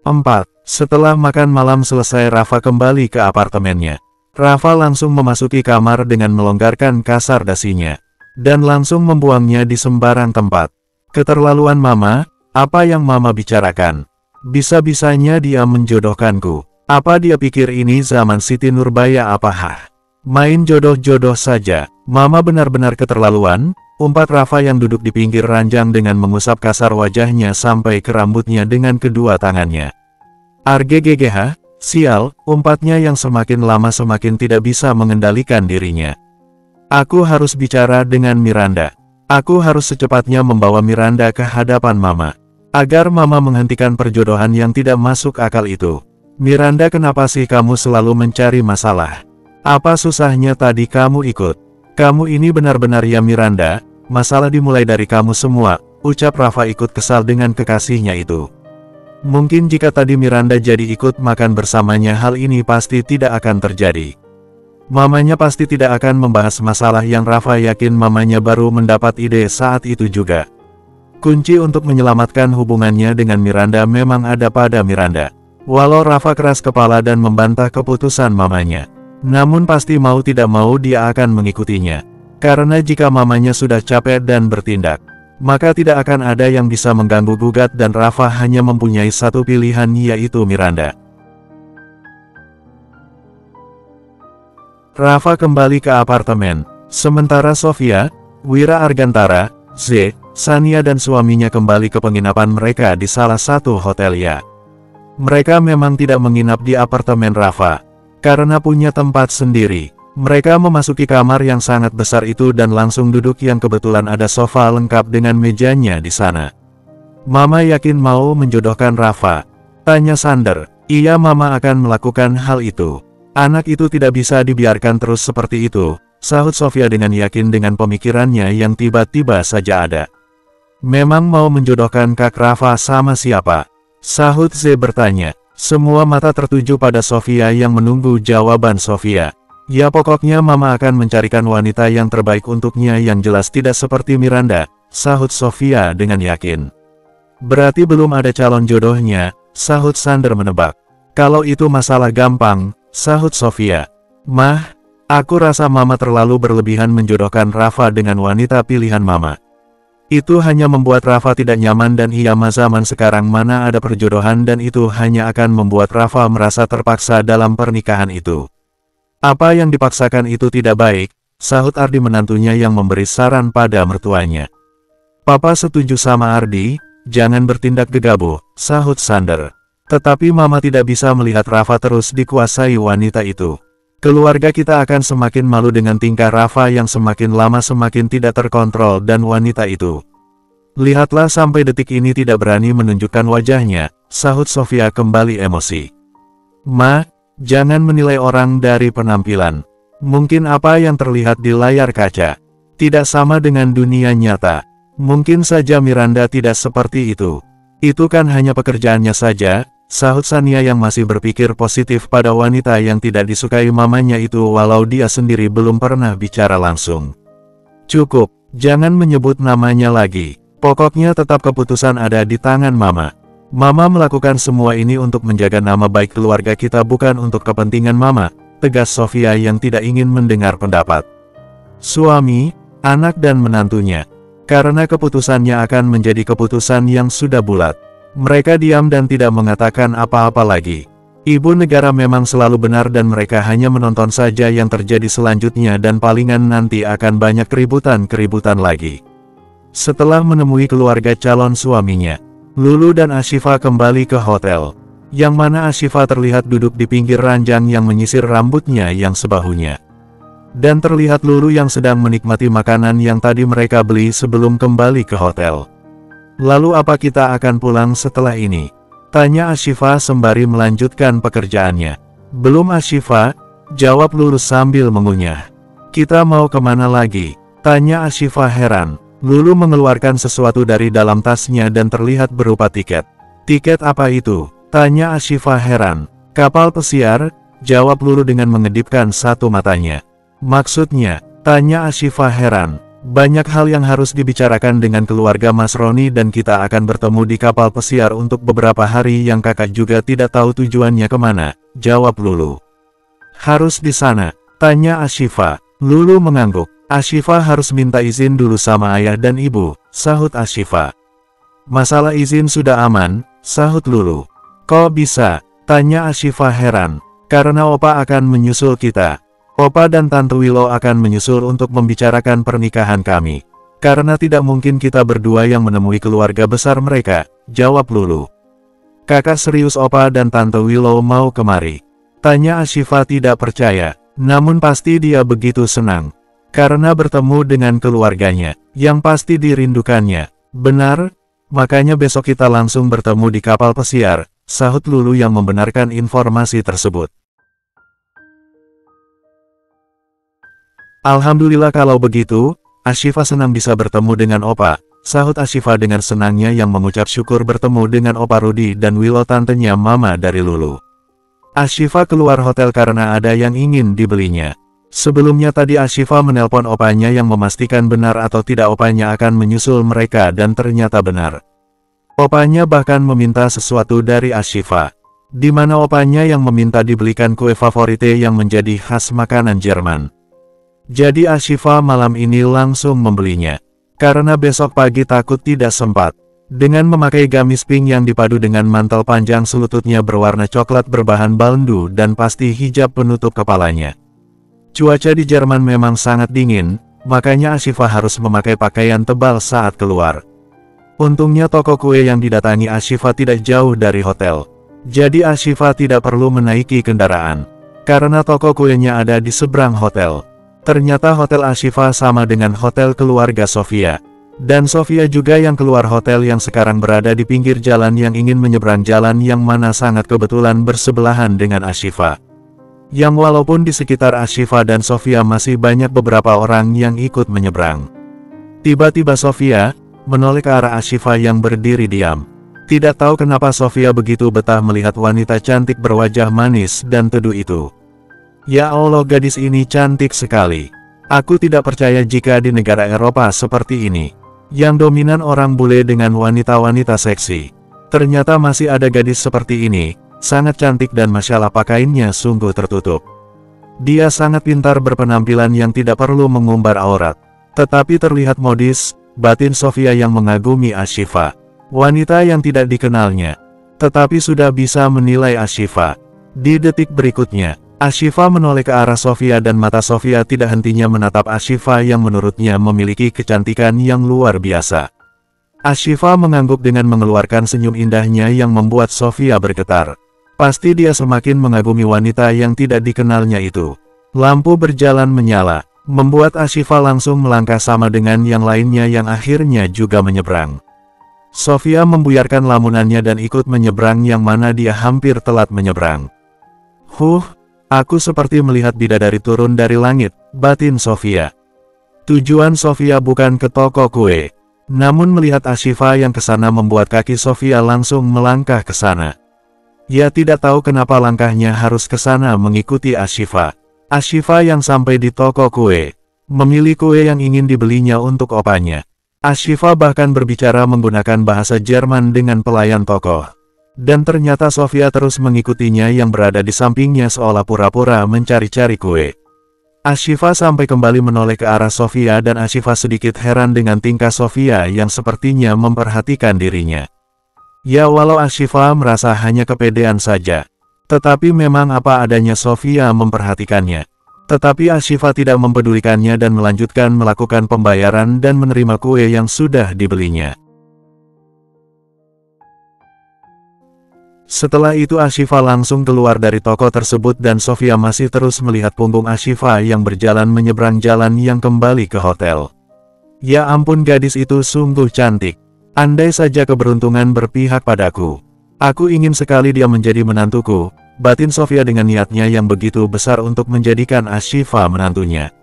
4. Setelah makan malam selesai, Rafa kembali ke apartemennya. Rafa langsung memasuki kamar dengan melonggarkan kasar dasinya, dan langsung membuangnya di sembarang tempat. Keterlaluan Mama, apa yang Mama bicarakan? Bisa-bisanya dia menjodohkanku. Apa dia pikir ini zaman Siti Nurbaya apa Main jodoh-jodoh saja. Mama benar-benar keterlaluan, umpat Rafa yang duduk di pinggir ranjang dengan mengusap kasar wajahnya sampai ke rambutnya dengan kedua tangannya. Arggggh, sial, umpatnya yang semakin lama semakin tidak bisa mengendalikan dirinya. Aku harus bicara dengan Miranda. Aku harus secepatnya membawa Miranda ke hadapan Mama, agar Mama menghentikan perjodohan yang tidak masuk akal itu. Miranda, kenapa sih kamu selalu mencari masalah? Apa susahnya tadi kamu ikut? Kamu ini benar-benar ya Miranda, masalah dimulai dari kamu semua, ucap Rafa ikut kesal dengan kekasihnya itu. Mungkin jika tadi Miranda jadi ikut makan bersamanya hal ini pasti tidak akan terjadi. Mamanya pasti tidak akan membahas masalah yang Rafa yakin mamanya baru mendapat ide saat itu juga. Kunci untuk menyelamatkan hubungannya dengan Miranda memang ada pada Miranda. Walau Rafa keras kepala dan membantah keputusan mamanya, namun pasti mau tidak mau dia akan mengikutinya. Karena jika mamanya sudah capek dan bertindak, maka tidak akan ada yang bisa mengganggu-gugat dan Rafa hanya mempunyai satu pilihan, yaitu Miranda. Rafa kembali ke apartemen, sementara Sofia, Wira Argantara, Z, Sania dan suaminya kembali ke penginapan mereka di salah satu hotel ya. Mereka memang tidak menginap di apartemen Rafa, karena punya tempat sendiri. Mereka memasuki kamar yang sangat besar itu dan langsung duduk yang kebetulan ada sofa lengkap dengan mejanya di sana. Mama yakin mau menjodohkan Rafa? Tanya Sander. Iya, Mama akan melakukan hal itu. Anak itu tidak bisa dibiarkan terus seperti itu, sahut Sofia dengan yakin dengan pemikirannya yang tiba-tiba saja ada. Memang mau menjodohkan Kak Rafa sama siapa? Sahut Z bertanya. Semua mata tertuju pada Sofia yang menunggu jawaban Sofia. Ya pokoknya Mama akan mencarikan wanita yang terbaik untuknya yang jelas tidak seperti Miranda, sahut Sofia dengan yakin. Berarti belum ada calon jodohnya, sahut Sander menebak. Kalau itu masalah gampang, sahut Sofia. Mah, aku rasa Mama terlalu berlebihan menjodohkan Rafa dengan wanita pilihan Mama. Itu hanya membuat Rafa tidak nyaman dan iya zaman sekarang mana ada perjodohan dan itu hanya akan membuat Rafa merasa terpaksa dalam pernikahan itu. Apa yang dipaksakan itu tidak baik, sahut Ardi menantunya yang memberi saran pada mertuanya. Papa setuju sama Ardi, jangan bertindak gegabah, sahut Sander. Tetapi Mama tidak bisa melihat Rafa terus dikuasai wanita itu. Keluarga kita akan semakin malu dengan tingkah Rafa yang semakin lama semakin tidak terkontrol dan wanita itu. Lihatlah sampai detik ini tidak berani menunjukkan wajahnya, sahut Sofia kembali emosi. Ma, jangan menilai orang dari penampilan. Mungkin apa yang terlihat di layar kaca tidak sama dengan dunia nyata. Mungkin saja Miranda tidak seperti itu. Itu kan hanya pekerjaannya saja, sahut Sania yang masih berpikir positif pada wanita yang tidak disukai mamanya itu walau dia sendiri belum pernah bicara langsung. Cukup, jangan menyebut namanya lagi. Pokoknya tetap keputusan ada di tangan Mama. Mama melakukan semua ini untuk menjaga nama baik keluarga kita bukan untuk kepentingan Mama, tegas Sofia yang tidak ingin mendengar pendapat suami, anak dan menantunya. Karena keputusannya akan menjadi keputusan yang sudah bulat. Mereka diam dan tidak mengatakan apa-apa lagi. Ibu negara memang selalu benar dan mereka hanya menonton saja yang terjadi selanjutnya dan palingan nanti akan banyak keributan-keributan lagi. Setelah menemui keluarga calon suaminya, Lulu dan Ashifa kembali ke hotel, yang mana Ashifa terlihat duduk di pinggir ranjang yang menyisir rambutnya yang sebahunya. Dan terlihat Lulu yang sedang menikmati makanan yang tadi mereka beli sebelum kembali ke hotel. Lalu apa kita akan pulang setelah ini? Tanya Ashifa sembari melanjutkan pekerjaannya. Belum Ashifa, jawab Lulu sambil mengunyah. Kita mau kemana lagi? Tanya Ashifa heran. Lulu mengeluarkan sesuatu dari dalam tasnya dan terlihat berupa tiket. Tiket apa itu? Tanya Ashifa heran. Kapal pesiar, jawab Lulu dengan mengedipkan satu matanya. Maksudnya? Tanya Ashifa heran. Banyak hal yang harus dibicarakan dengan keluarga Mas Roni dan kita akan bertemu di kapal pesiar untuk beberapa hari yang kakak juga tidak tahu tujuannya kemana, jawab Lulu. Harus di sana? Tanya Ashifa. Lulu mengangguk. Ashifa harus minta izin dulu sama ayah dan ibu, sahut Ashifa. Masalah izin sudah aman, sahut Lulu. Kok bisa? Tanya Ashifa heran. Karena Opa akan menyusul kita. Opa dan Tante Willow akan menyusul untuk membicarakan pernikahan kami. Karena tidak mungkin kita berdua yang menemui keluarga besar mereka, jawab Lulu. Kakak serius Opa dan Tante Willow mau kemari? Tanya Ashifa tidak percaya, namun pasti dia begitu senang. Karena bertemu dengan keluarganya, yang pasti dirindukannya. Benar? Makanya besok kita langsung bertemu di kapal pesiar, sahut Lulu yang membenarkan informasi tersebut. Alhamdulillah kalau begitu, Ashifa senang bisa bertemu dengan Opa, sahut Ashifa dengan senangnya yang mengucap syukur bertemu dengan Opa Rudy dan Willow tantenya Mama dari Lulu. Ashifa keluar hotel karena ada yang ingin dibelinya. Sebelumnya tadi Ashifa menelpon opanya yang memastikan benar atau tidak opanya akan menyusul mereka dan ternyata benar. Opanya bahkan meminta sesuatu dari Ashifa. Di mana opanya yang meminta dibelikan kue favorite yang menjadi khas makanan Jerman. Jadi Ashifa malam ini langsung membelinya. Karena besok pagi takut tidak sempat. Dengan memakai gamis pink yang dipadu dengan mantel panjang selututnya berwarna coklat berbahan baldu dan pasti hijab penutup kepalanya. Cuaca di Jerman memang sangat dingin, makanya Ashifa harus memakai pakaian tebal saat keluar. Untungnya toko kue yang didatangi Ashifa tidak jauh dari hotel. Jadi Ashifa tidak perlu menaiki kendaraan. Karena toko kuenya ada di seberang hotel. Ternyata hotel Ashifa sama dengan hotel keluarga Sofia. Dan Sofia juga yang keluar hotel yang sekarang berada di pinggir jalan yang ingin menyeberang jalan yang mana sangat kebetulan bersebelahan dengan Ashifa. Yang walaupun di sekitar Ashifa dan Sofia masih banyak beberapa orang yang ikut menyeberang. Tiba-tiba Sofia menoleh ke arah Ashifa yang berdiri diam. Tidak tahu kenapa Sofia begitu betah melihat wanita cantik berwajah manis dan teduh itu. Ya Allah, gadis ini cantik sekali. Aku tidak percaya jika di negara Eropa seperti ini, yang dominan orang bule dengan wanita-wanita seksi. Ternyata masih ada gadis seperti ini, sangat cantik dan masalah pakaiannya sungguh tertutup. Dia sangat pintar berpenampilan yang tidak perlu mengumbar aurat. Tetapi terlihat modis, batin Sofia yang mengagumi Ashifa. Wanita yang tidak dikenalnya, tetapi sudah bisa menilai Ashifa. Di detik berikutnya, Ashifa menoleh ke arah Sofia dan mata Sofia tidak hentinya menatap Ashifa yang menurutnya memiliki kecantikan yang luar biasa. Ashifa mengangguk dengan mengeluarkan senyum indahnya yang membuat Sofia bergetar. Pasti dia semakin mengagumi wanita yang tidak dikenalnya itu. Lampu berjalan menyala, membuat Ashifa langsung melangkah sama dengan yang lainnya yang akhirnya juga menyeberang. Sofia membuyarkan lamunannya dan ikut menyeberang yang mana dia hampir telat menyeberang. Aku seperti melihat bidadari turun dari langit, batin Sofia. Tujuan Sofia bukan ke toko kue, namun melihat Ashifa yang kesana membuat kaki Sofia langsung melangkah ke sana. Ia tidak tahu kenapa langkahnya harus ke sana mengikuti Ashifa. Ashifa yang sampai di toko kue, memilih kue yang ingin dibelinya untuk opanya. Ashifa bahkan berbicara menggunakan bahasa Jerman dengan pelayan toko. Dan ternyata Sofia terus mengikutinya yang berada di sampingnya seolah pura-pura mencari-cari kue. Ashifa sampai kembali menoleh ke arah Sofia dan Ashifa sedikit heran dengan tingkah Sofia yang sepertinya memperhatikan dirinya. Ya walau Ashifa merasa hanya kepedean saja. Tetapi memang apa adanya Sofia memperhatikannya. Tetapi Ashifa tidak mempedulikannya dan melanjutkan melakukan pembayaran dan menerima kue yang sudah dibelinya. Setelah itu Ashifa langsung keluar dari toko tersebut dan Sofia masih terus melihat punggung Ashifa yang berjalan menyeberang jalan yang kembali ke hotel. Ya ampun, gadis itu sungguh cantik. Andai saja keberuntungan berpihak padaku. Aku ingin sekali dia menjadi menantuku, batin Sofia dengan niatnya yang begitu besar untuk menjadikan Ashifa menantunya.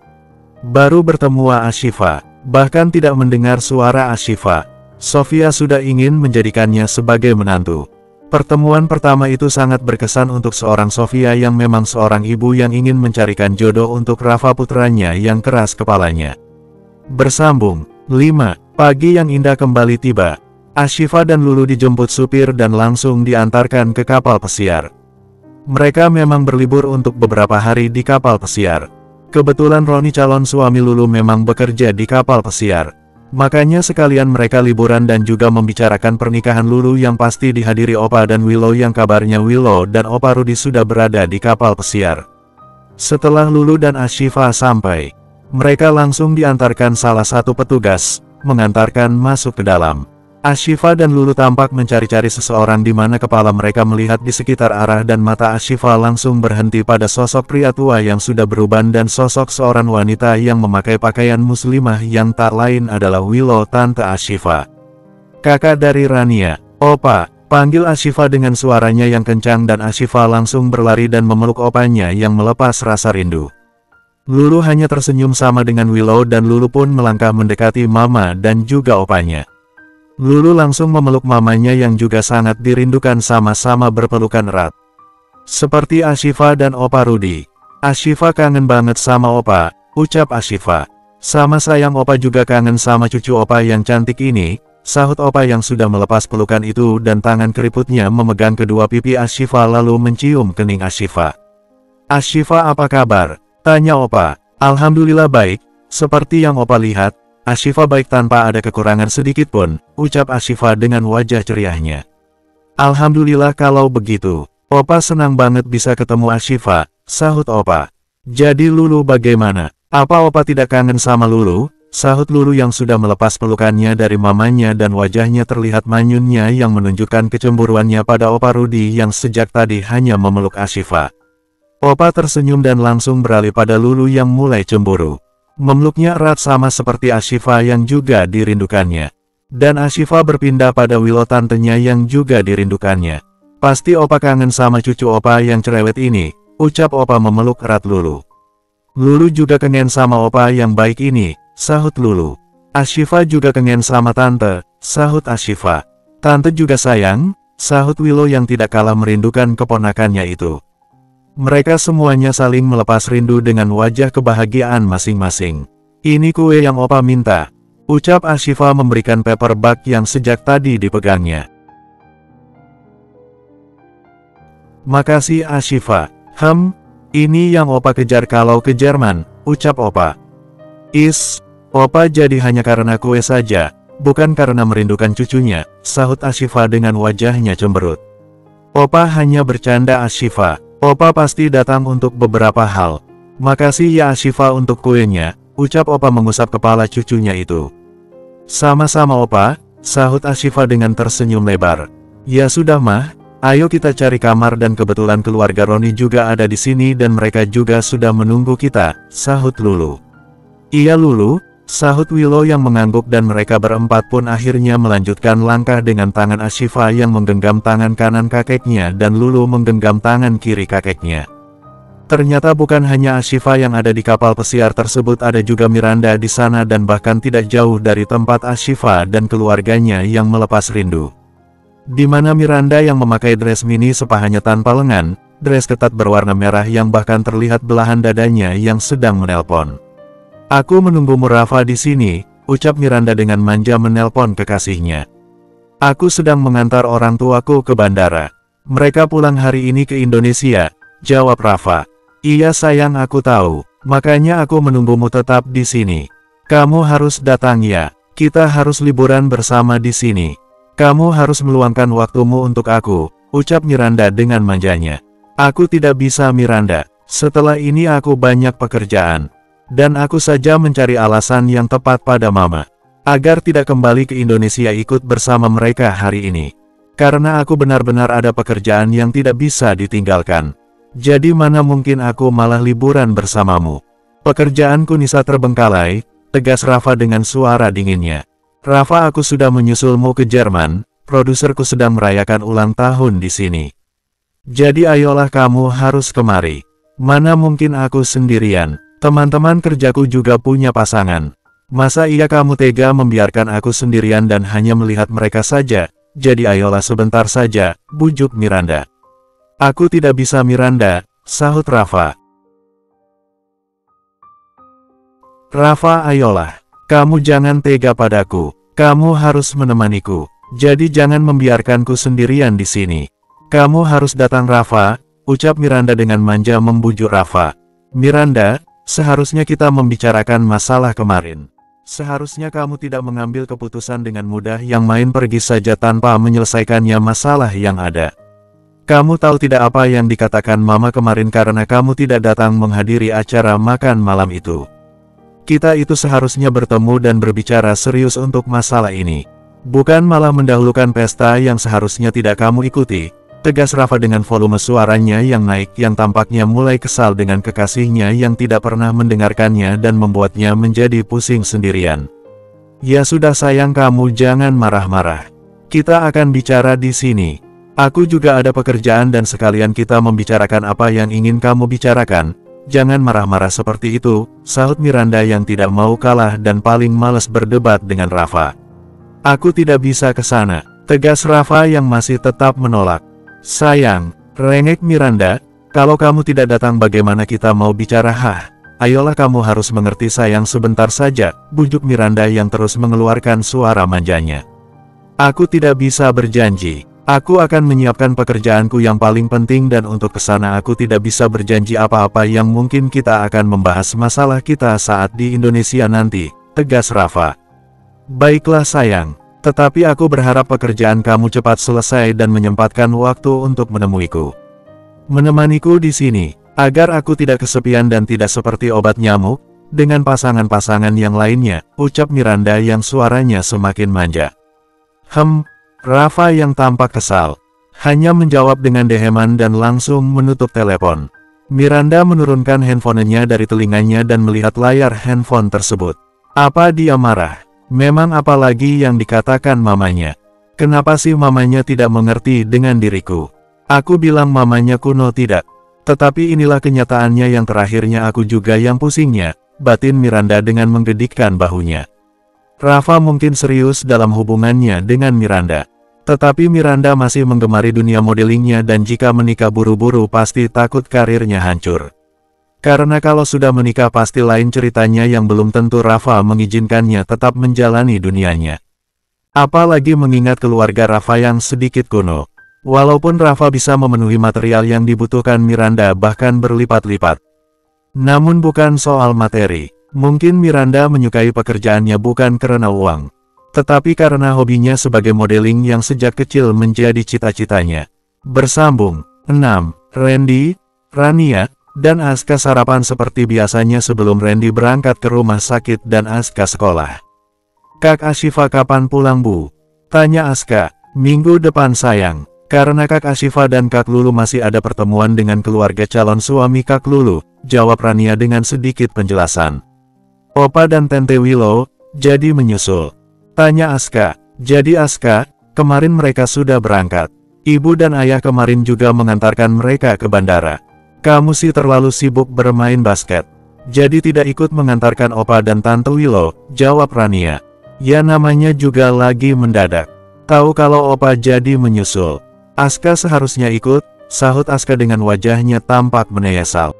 Baru bertemu Ashifa, bahkan tidak mendengar suara Ashifa, Sofia sudah ingin menjadikannya sebagai menantu. Pertemuan pertama itu sangat berkesan untuk seorang Sofia yang memang seorang ibu yang ingin mencarikan jodoh untuk Rafa putranya yang keras kepalanya. Bersambung. 5. Pagi yang indah kembali tiba. Ashifa dan Lulu dijemput supir dan langsung diantarkan ke kapal pesiar. Mereka memang berlibur untuk beberapa hari di kapal pesiar. Kebetulan Roni calon suami Lulu memang bekerja di kapal pesiar. Makanya sekalian mereka liburan dan juga membicarakan pernikahan Lulu yang pasti dihadiri Opa dan Willow, yang kabarnya Willow dan Opa Rudy sudah berada di kapal pesiar. Setelah Lulu dan Ashifa sampai, mereka langsung diantarkan salah satu petugas, mengantarkan masuk ke dalam. Ashifa dan Lulu tampak mencari-cari seseorang di mana kepala mereka melihat di sekitar arah dan mata Ashifa langsung berhenti pada sosok pria tua yang sudah beruban dan sosok seorang wanita yang memakai pakaian muslimah yang tak lain adalah Willow, tante Ashifa. Kakak dari Rania. Opa, panggil Ashifa dengan suaranya yang kencang dan Ashifa langsung berlari dan memeluk opanya yang melepas rasa rindu. Lulu hanya tersenyum sama dengan Willow dan Lulu pun melangkah mendekati mama dan juga opanya. Lulu langsung memeluk mamanya yang juga sangat dirindukan, sama-sama berpelukan erat. Seperti Ashifa dan Opa Rudy. Ashifa kangen banget sama Opa, ucap Ashifa. Sama sayang Opa juga kangen sama cucu Opa yang cantik ini, sahut Opa yang sudah melepas pelukan itu dan tangan keriputnya memegang kedua pipi Ashifa lalu mencium kening Ashifa. Ashifa, apa kabar? Tanya Opa. Alhamdulillah baik, seperti yang Opa lihat, Ashifa baik tanpa ada kekurangan sedikit pun, ucap Ashifa dengan wajah ceriahnya. Alhamdulillah kalau begitu, Opa senang banget bisa ketemu Ashifa, sahut Opa. Jadi Lulu bagaimana? Apa Opa tidak kangen sama Lulu? Sahut Lulu yang sudah melepas pelukannya dari mamanya dan wajahnya terlihat manyunnya yang menunjukkan kecemburuannya pada Opa Rudy yang sejak tadi hanya memeluk Ashifa. Opa tersenyum dan langsung beralih pada Lulu yang mulai cemburu. Memeluknya erat sama seperti Ashifa yang juga dirindukannya. Dan Ashifa berpindah pada Willow, tantenya yang juga dirindukannya. Pasti Opa kangen sama cucu Opa yang cerewet ini, ucap Opa memeluk erat Lulu. Lulu juga kangen sama Opa yang baik ini, sahut Lulu. Ashifa juga kangen sama Tante, sahut Ashifa. Tante juga sayang, sahut Willow yang tidak kalah merindukan keponakannya itu. Mereka semuanya saling melepas rindu dengan wajah kebahagiaan masing-masing. Ini kue yang Opa minta, ucap Ashifa memberikan paper bag yang sejak tadi dipegangnya. Makasih Ashifa. Ini yang Opa kejar kalau ke Jerman, ucap Opa. Opa jadi hanya karena kue saja, bukan karena merindukan cucunya, sahut Ashifa dengan wajahnya cemberut. Opa hanya bercanda Ashifa. Opa pasti datang untuk beberapa hal. Makasih ya Ashifa untuk kuenya, ucap Opa mengusap kepala cucunya itu. Sama-sama Opa, sahut Ashifa dengan tersenyum lebar. Ya sudah mah, ayo kita cari kamar dan kebetulan keluarga Roni juga ada di sini dan mereka juga sudah menunggu kita, sahut Lulu. Iya Lulu, sahut Willow yang mengangguk dan mereka berempat pun akhirnya melanjutkan langkah dengan tangan Ashifa yang menggenggam tangan kanan kakeknya dan Lulu menggenggam tangan kiri kakeknya. Ternyata bukan hanya Ashifa yang ada di kapal pesiar tersebut, ada juga Miranda di sana dan bahkan tidak jauh dari tempat Ashifa dan keluarganya yang melepas rindu. Di mana Miranda yang memakai dress mini sepahanya tanpa lengan, dress ketat berwarna merah yang bahkan terlihat belahan dadanya yang sedang menelpon. Aku menunggumu Rafa di sini, ucap Miranda dengan manja menelpon kekasihnya. Aku sedang mengantar orang tuaku ke bandara. Mereka pulang hari ini ke Indonesia, jawab Rafa. Iya sayang aku tahu, makanya aku menunggumu tetap di sini. Kamu harus datang ya, kita harus liburan bersama di sini. Kamu harus meluangkan waktumu untuk aku, ucap Miranda dengan manjanya. Aku tidak bisa Miranda, setelah ini aku banyak pekerjaan. Dan aku saja mencari alasan yang tepat pada Mama, agar tidak kembali ke Indonesia ikut bersama mereka hari ini. Karena aku benar-benar ada pekerjaan yang tidak bisa ditinggalkan. Jadi mana mungkin aku malah liburan bersamamu. Pekerjaanku Nisa terbengkalai, tegas Rafa dengan suara dinginnya. Rafa, aku sudah menyusulmu ke Jerman, produserku sedang merayakan ulang tahun di sini. Jadi ayolah kamu harus kemari. Mana mungkin aku sendirian. Teman-teman kerjaku juga punya pasangan. Masa iya kamu tega membiarkan aku sendirian dan hanya melihat mereka saja? Jadi ayolah sebentar saja, bujuk Miranda. Aku tidak bisa Miranda, sahut Rafa. Rafa ayolah. Kamu jangan tega padaku. Kamu harus menemaniku. Jadi jangan membiarkanku sendirian di sini. Kamu harus datang Rafa, ucap Miranda dengan manja membujuk Rafa. Miranda, seharusnya kita membicarakan masalah kemarin. Seharusnya kamu tidak mengambil keputusan dengan mudah yang main pergi saja tanpa menyelesaikannya masalah yang ada. Kamu tahu tidak apa yang dikatakan Mama kemarin karena kamu tidak datang menghadiri acara makan malam itu. Kita itu seharusnya bertemu dan berbicara serius untuk masalah ini. Bukan malah mendahulukan pesta yang seharusnya tidak kamu ikuti, tegas Rafa dengan volume suaranya yang naik yang tampaknya mulai kesal dengan kekasihnya yang tidak pernah mendengarkannya dan membuatnya menjadi pusing sendirian. Ya sudah sayang, kamu jangan marah-marah. Kita akan bicara di sini. Aku juga ada pekerjaan dan sekalian kita membicarakan apa yang ingin kamu bicarakan. Jangan marah-marah seperti itu, sahut Miranda yang tidak mau kalah dan paling malas berdebat dengan Rafa. Aku tidak bisa ke sana, tegas Rafa yang masih tetap menolak. Sayang, rengek Miranda, kalau kamu tidak datang bagaimana kita mau bicara? Ayolah kamu harus mengerti sayang, sebentar saja, bujuk Miranda yang terus mengeluarkan suara manjanya. Aku tidak bisa berjanji. Aku akan menyiapkan pekerjaanku yang paling penting dan untuk kesana aku tidak bisa berjanji apa-apa yang mungkin kita akan membahas masalah kita saat di Indonesia nanti, tegas Rafa. Baiklah sayang, tetapi aku berharap pekerjaan kamu cepat selesai dan menyempatkan waktu untuk menemuiku. Menemaniku di sini, agar aku tidak kesepian dan tidak seperti obat nyamuk, dengan pasangan-pasangan yang lainnya, ucap Miranda yang suaranya semakin manja. Rafa yang tampak kesal, hanya menjawab dengan deheman dan langsung menutup telepon. Miranda menurunkan handphonenya dari telinganya dan melihat layar handphone tersebut. Apa dia marah? Memang apa lagi yang dikatakan mamanya? Kenapa sih mamanya tidak mengerti dengan diriku? Aku bilang mamanya kuno tidak. Tetapi inilah kenyataannya yang terakhirnya aku juga yang pusingnya, batin Miranda dengan menggedikkan bahunya. Rafa mungkin serius dalam hubungannya dengan Miranda. Tetapi Miranda masih menggemari dunia modelingnya dan jika menikah buru-buru pasti takut karirnya hancur. Karena kalau sudah menikah pasti lain ceritanya yang belum tentu Rafa mengizinkannya tetap menjalani dunianya. Apalagi mengingat keluarga Rafa yang sedikit kuno. Walaupun Rafa bisa memenuhi material yang dibutuhkan Miranda bahkan berlipat-lipat. Namun bukan soal materi. Mungkin Miranda menyukai pekerjaannya bukan karena uang. Tetapi karena hobinya sebagai modeling yang sejak kecil menjadi cita-citanya. Bersambung. 6. Randy, Rania, dan Aska sarapan seperti biasanya sebelum Randy berangkat ke rumah sakit dan Aska sekolah. Kak Ashifa kapan pulang bu? Tanya Aska. Minggu depan sayang. Karena Kak Ashifa dan Kak Lulu masih ada pertemuan dengan keluarga calon suami Kak Lulu, jawab Rania dengan sedikit penjelasan. Opa dan Tante Willow, jadi menyusul. Tanya Aska. Jadi Aska, kemarin mereka sudah berangkat. Ibu dan ayah kemarin juga mengantarkan mereka ke bandara. Kamu sih terlalu sibuk bermain basket. Jadi tidak ikut mengantarkan Opa dan Tante Willow, jawab Rania. Ya namanya juga lagi mendadak. Tahu kalau Opa jadi menyusul. Aska seharusnya ikut, sahut Aska dengan wajahnya tampak menyesal.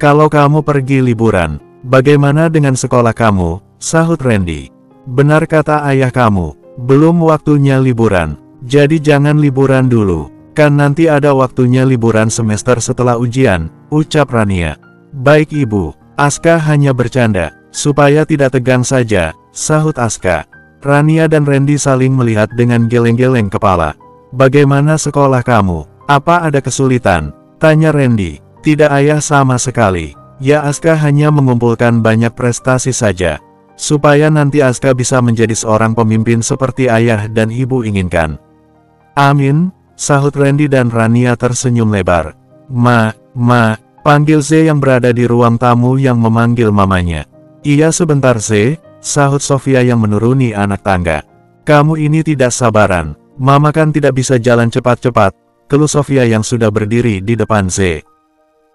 Kalau kamu pergi liburan, bagaimana dengan sekolah kamu? Sahut Randy. Benar kata ayah kamu, belum waktunya liburan. Jadi jangan liburan dulu. Kan nanti ada waktunya liburan semester setelah ujian, ucap Rania. Baik ibu, Aska hanya bercanda, supaya tidak tegang saja, sahut Aska. Rania dan Randy saling melihat dengan geleng-geleng kepala. Bagaimana sekolah kamu? Apa ada kesulitan? Tanya Randy. Tidak ayah sama sekali. Ya Aska hanya mengumpulkan banyak prestasi saja. Supaya nanti Aska bisa menjadi seorang pemimpin seperti ayah dan ibu inginkan. Amin, sahut Randy dan Rania tersenyum lebar. Ma, panggil Z yang berada di ruang tamu yang memanggil mamanya. Iya sebentar Z, sahut Sofia yang menuruni anak tangga. Kamu ini tidak sabaran. Mama kan tidak bisa jalan cepat-cepat, keluh Sofia yang sudah berdiri di depan Z.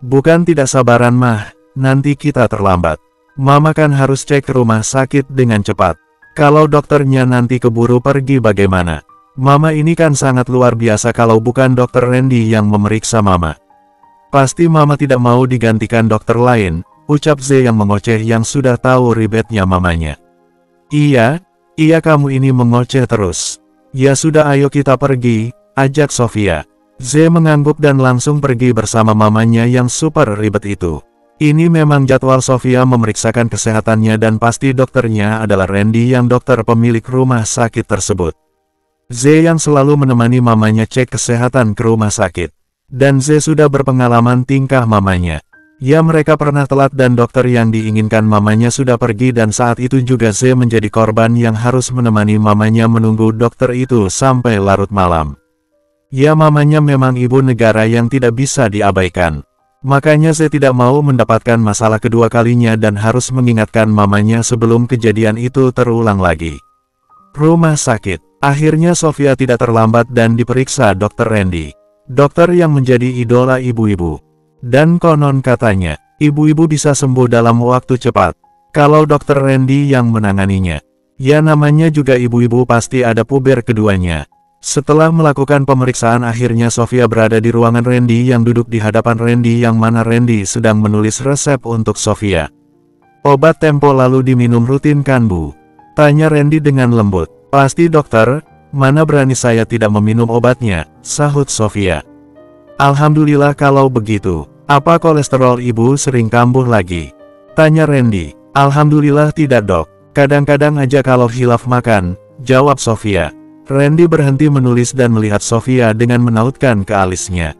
Bukan tidak sabaran mah, nanti kita terlambat. Mama kan harus cek ke rumah sakit dengan cepat. Kalau dokternya nanti keburu pergi bagaimana? Mama ini kan sangat luar biasa kalau bukan dokter Randy yang memeriksa Mama. Pasti Mama tidak mau digantikan dokter lain, ucap Z yang mengoceh yang sudah tahu ribetnya mamanya. Iya kamu ini mengoceh terus. Ya sudah ayo kita pergi, ajak Sofia. Z mengangguk dan langsung pergi bersama mamanya yang super ribet itu. Ini memang jadwal Sofia memeriksakan kesehatannya dan pasti dokternya adalah Randy yang dokter pemilik rumah sakit tersebut. Z yang selalu menemani mamanya cek kesehatan ke rumah sakit. Dan Z sudah berpengalaman tingkah mamanya. Ya mereka pernah telat dan dokter yang diinginkan mamanya sudah pergi dan saat itu juga Z menjadi korban yang harus menemani mamanya menunggu dokter itu sampai larut malam. Ya mamanya memang ibu negara yang tidak bisa diabaikan. Makanya Z tidak mau mendapatkan masalah kedua kalinya dan harus mengingatkan mamanya sebelum kejadian itu terulang lagi. Rumah sakit. Akhirnya Sofia tidak terlambat dan diperiksa dokter Randy. Dokter yang menjadi idola ibu-ibu. Dan konon katanya, ibu-ibu bisa sembuh dalam waktu cepat. Kalau dokter Randy yang menanganinya. Ya namanya juga ibu-ibu pasti ada puber keduanya. Setelah melakukan pemeriksaan akhirnya Sofia berada di ruangan Randy yang duduk di hadapan Randy yang mana Randy sedang menulis resep untuk Sofia. Obat tempo lalu diminum rutin kan Bu? Tanya Randy dengan lembut. Pasti dokter, mana berani saya tidak meminum obatnya, sahut Sofia. Alhamdulillah kalau begitu. Apa kolesterol ibu sering kambuh lagi? Tanya Randy. Alhamdulillah tidak dok. Kadang-kadang aja kalau hilaf makan, jawab Sofia. Randy berhenti menulis dan melihat Sofia dengan menautkan ke alisnya.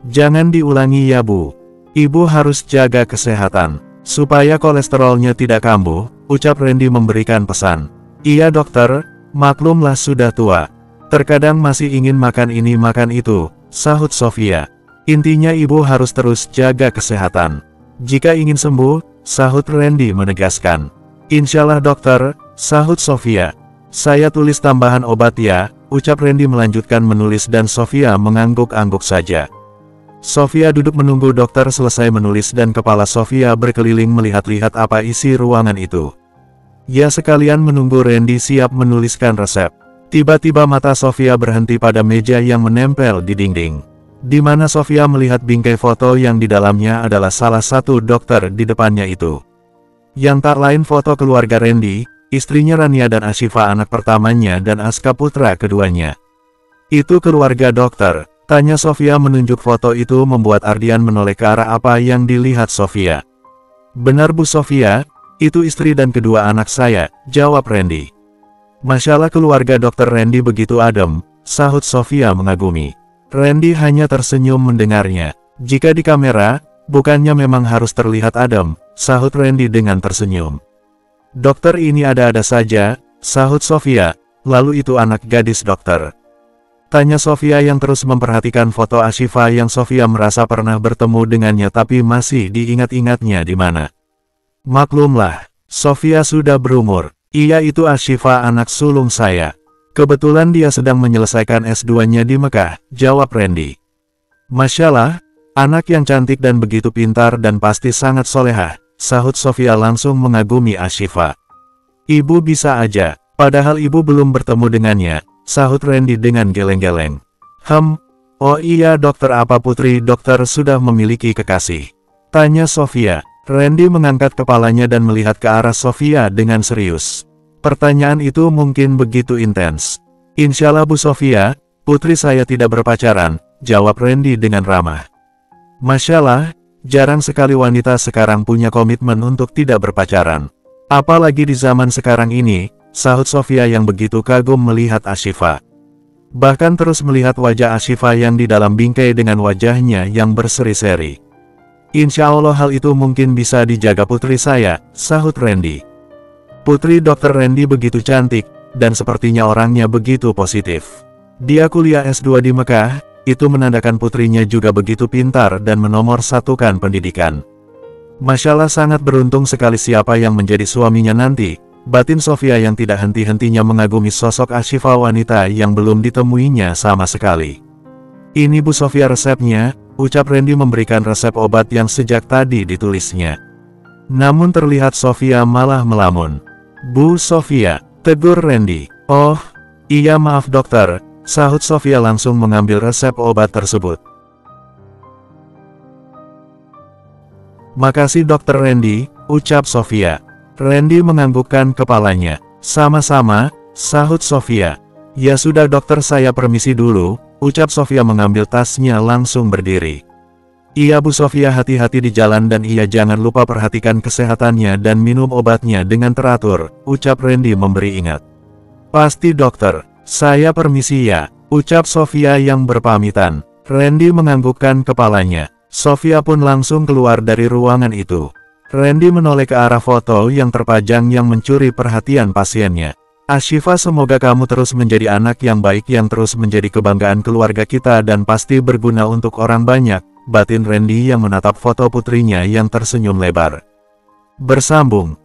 Jangan diulangi ya Bu. Ibu harus jaga kesehatan. Supaya kolesterolnya tidak kambuh, ucap Randy memberikan pesan. Iya dokter, maklumlah sudah tua. Terkadang masih ingin makan ini makan itu, sahut Sofia. Intinya ibu harus terus jaga kesehatan. Jika ingin sembuh, sahut Randy menegaskan. Insyaallah dokter, sahut Sofia. Saya tulis tambahan obat ya, ucap Randy melanjutkan menulis dan Sofia mengangguk-angguk saja. Sofia duduk menunggu dokter selesai menulis dan kepala Sofia berkeliling melihat-lihat apa isi ruangan itu. Ya sekalian menunggu Randy siap menuliskan resep. Tiba-tiba mata Sofia berhenti pada meja yang menempel di dinding. Di mana Sofia melihat bingkai foto yang di dalamnya adalah salah satu dokter di depannya itu. Yang tak lain foto keluarga Randy, istrinya Rania dan Ashifa anak pertamanya dan Aska putra keduanya. Itu keluarga dokter, tanya Sofia menunjuk foto itu membuat Ardian menoleh ke arah apa yang dilihat Sofia. Benar Bu Sofia, itu istri dan kedua anak saya, jawab Randy. Masalah keluarga dokter Randy begitu adem, sahut Sofia mengagumi. Randy hanya tersenyum mendengarnya. Jika di kamera, bukannya memang harus terlihat adem, sahut Randy dengan tersenyum. Dokter ini ada-ada saja, sahut Sofia, lalu itu anak gadis dokter. Tanya Sofia yang terus memperhatikan foto Ashifa yang Sofia merasa pernah bertemu dengannya tapi masih diingat-ingatnya di mana. Maklumlah, Sofia sudah berumur. Iya itu Ashifa anak sulung saya. Kebetulan dia sedang menyelesaikan S2-nya di Mekah, jawab Randy. MasyaAllah, anak yang cantik dan begitu pintar dan pasti sangat solehah, sahut Sofia langsung mengagumi Ashifa. Ibu bisa aja, padahal ibu belum bertemu dengannya, sahut Randy dengan geleng-geleng. Oh iya dokter apa putri dokter sudah memiliki kekasih? Tanya Sofia. Randy mengangkat kepalanya dan melihat ke arah Sofia dengan serius. Pertanyaan itu mungkin begitu intens. Insyaallah Bu Sofia, putri saya tidak berpacaran, jawab Randy dengan ramah. MasyaAllah, jarang sekali wanita sekarang punya komitmen untuk tidak berpacaran. Apalagi di zaman sekarang ini, sahut Sofia yang begitu kagum melihat Ashifa. Bahkan terus melihat wajah Ashifa yang di dalam bingkai dengan wajahnya yang berseri-seri. Insya Allah hal itu mungkin bisa dijaga putri saya, sahut Randy. Putri dokter Randy begitu cantik, dan sepertinya orangnya begitu positif. Dia kuliah S2 di Mekah, itu menandakan putrinya juga begitu pintar dan menomorsatukan pendidikan. MasyaAllah sangat beruntung sekali siapa yang menjadi suaminya nanti, batin Sofia yang tidak henti-hentinya mengagumi sosok Ashifa wanita yang belum ditemuinya sama sekali. Ini Bu Sofia resepnya, ucap Randy memberikan resep obat yang sejak tadi ditulisnya. Namun terlihat Sofia malah melamun. Bu Sofia, tegur Randy. Oh, iya maaf dokter, sahut Sofia langsung mengambil resep obat tersebut. Makasih Dokter Randy, ucap Sofia. Randy menganggukkan kepalanya. Sama-sama, sahut Sofia. Ya sudah dokter, saya permisi dulu, ucap Sofia mengambil tasnya langsung berdiri. Iya Bu Sofia, hati-hati di jalan dan iya jangan lupa perhatikan kesehatannya dan minum obatnya dengan teratur, ucap Randy memberi ingat. Pasti dokter, saya permisi ya, ucap Sofia yang berpamitan. Randy menganggukkan kepalanya. Sofia pun langsung keluar dari ruangan itu. Randy menoleh ke arah foto yang terpajang yang mencuri perhatian pasiennya. Ashifa, semoga kamu terus menjadi anak yang baik yang terus menjadi kebanggaan keluarga kita dan pasti berguna untuk orang banyak, batin Randy yang menatap foto putrinya yang tersenyum lebar. Bersambung.